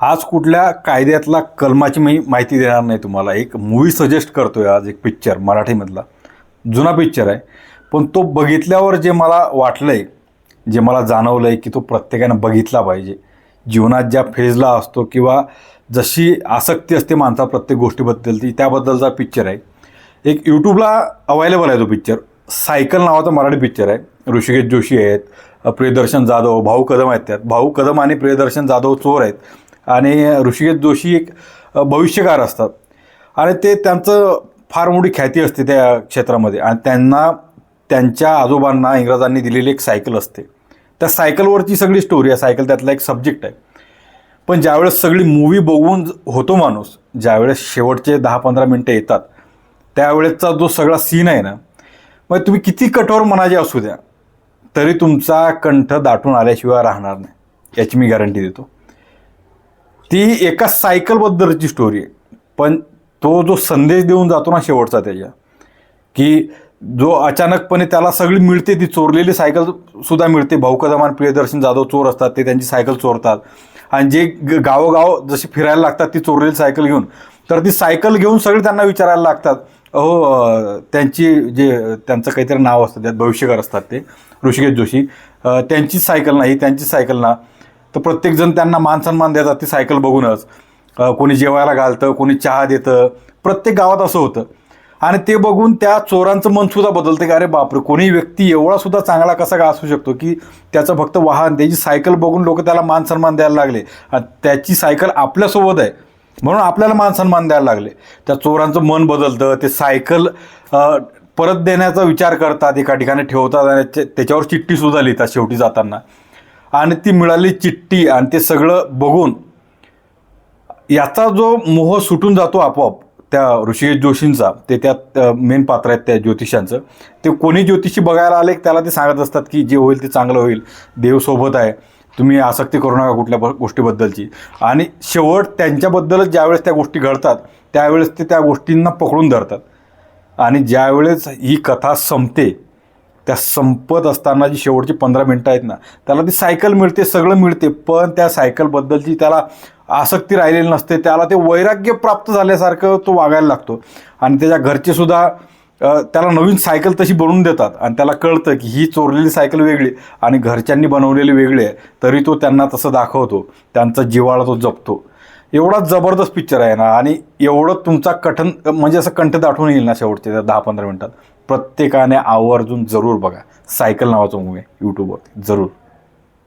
आज कुठल्या कायद्यातला कलमाची मी माहिती देणार नाही तुम्हाला. एक मूवी सजेस्ट करतोय आज, एक पिक्चर मराठीमधला. जुना पिक्चर आहे, पण तो बघितल्यावर जे मला वाटलंय, जे मला जाणवलंय की तो प्रत्येकानं बघितला पाहिजे. जीवनात ज्या फेजला असतो किंवा जशी आसक्ती असते माणसा प्रत्येक गोष्टीबद्दल त्याबद्दलचा पिक्चर आहे. एक यूट्यूबला अवेलेबल आहे तो पिक्चर. सायकल नावाचा मराठी पिक्चर आहे. ऋषिकेश जोशी आहेत, प्रियदर्शन जाधव, भाऊ कदम आहेत. त्यात भाऊ कदम आणि प्रियदर्शन जाधव चोर आहेत आणि ऋषिकेश जोशी एक भविष्यकार असतात आणि ते त्यांचं फार मोठी ख्याती असते त्या क्षेत्रामध्ये. आणि त्यांना त्यांच्या आजोबांना इंग्रजांनी दिलेली एक सायकल असते. त्या सायकलवरची सगळी स्टोरी आहे. सायकल त्यातला एक सब्जेक्ट आहे. पण ज्यावेळेस सगळी मूवी बघून होतो माणूस, ज्यावेळेस शेवटचे 10-15 मिनटं येतात त्यावेळेसचा जो सगळा सीन आहे ना, मग तुम्ही किती कठोर मनाचे असू द्या तरी तुमचा कंठ दाटून आल्याशिवाय राहणार नाही, याची मी गॅरंटी देतो. ती एका सायकलबद्दलची स्टोरी आहे. पण तो जो संदेश देऊन जातो ना शेवटचा त्याच्या, की जो अचानकपणे त्याला सगळी मिळते, ती चोरलेली सायकल सुद्धा मिळते. भाऊ कदम आणि प्रियदर्शन जाधव चोर असतात, ते त्यांची सायकल चोरतात आणि जे गावोगाव जशी फिरायला लागतात ती चोरलेली सायकल घेऊन, तर ती सायकल घेऊन सगळे त्यांना विचारायला लागतात. त्यांची त्यांचं काहीतरी नाव असतं, त्यात भविष्यकार असतात ते ऋषिकेश जोशी. त्यांची सायकल नाही, त्यांची सायकल ना. तर प्रत्येकजण त्यांना मानसन्मान देतात ती सायकल बघूनच. कोणी जेवायला घालतं, कोणी चहा देतं. प्रत्येक गावात असं होतं. आणि ते बघून त्या चोरांचं मनसुद्धा बदलतं की अरे बापरे, कोणी व्यक्ती एवढा सुद्धा चांगला कसा का असू शकतो की त्याचं फक्त वाहन, त्याची सायकल बघून लोक त्याला मानसन्मान द्यायला लागले. त्याची सायकल आपल्यासोबत आहे म्हणून आपल्याला मानसन्मान द्यायला लागले. त्या चोरांचं मन बदलतं. ते सायकल परत देण्याचा विचार करतात, एका ठिकाणी ठेवतात आणि त्याच्यावर चिठ्ठीसुद्धा लिहितात शेवटी जाताना. आणि ती मिळाली चिठ्ठी आणि ते सगळं बघून याचा जो मोह सुटून जातो आपोआप त्या ऋषिकेश जोशींचा. ते त्यात मेन पात्र आहेत त्या ज्योतिषांचं. ते कोणी ज्योतिषी बघायला आले त्याला ते सांगत असतात की जे होईल ते चांगलं होईल, देव सोबत आहे, तुम्ही आसक्ती करू नका कुठल्या गोष्टीबद्दलची. आणि शेवट त्यांच्याबद्दलच ज्यावेळेस त्या गोष्टी घडतात त्यावेळेस ते त्या गोष्टींना पकडून धरतात. आणि ज्यावेळेस ही कथा संपते, त्या संपत असताना जी शेवटची 15 मिनटं आहेत ना, त्याला ती सायकल मिळते, सगळं मिळते, पण त्या सायकलबद्दलची त्याला आसक्ती राहिलेली नसते. त्याला ते वैराग्य प्राप्त झाल्यासारखं तो वागायला लागतो. आणि त्याच्या घरचे सुद्धा त्याला नवीन सायकल तशी बनवून देतात. आणि त्याला कळतं की ही चोरलेली सायकल वेगळी आणि घरच्यांनी बनवलेली वेगळी आहे, तरी तो त्यांना तसं दाखवतो. त्यांचा जिव्हाळा तो जपतो. एवढा जबरदस्त पिक्चर आहे ना. आणि एवढं तुमचा म्हणजे असं कंठ दाटून येईल ना शेवटच्या त्या 10-15 मिनटात. प्रत्येकाने आवर्जून जरूर बघा. सायकल नावाचं मूवी आहे यूट्यूबवरती, जरूर.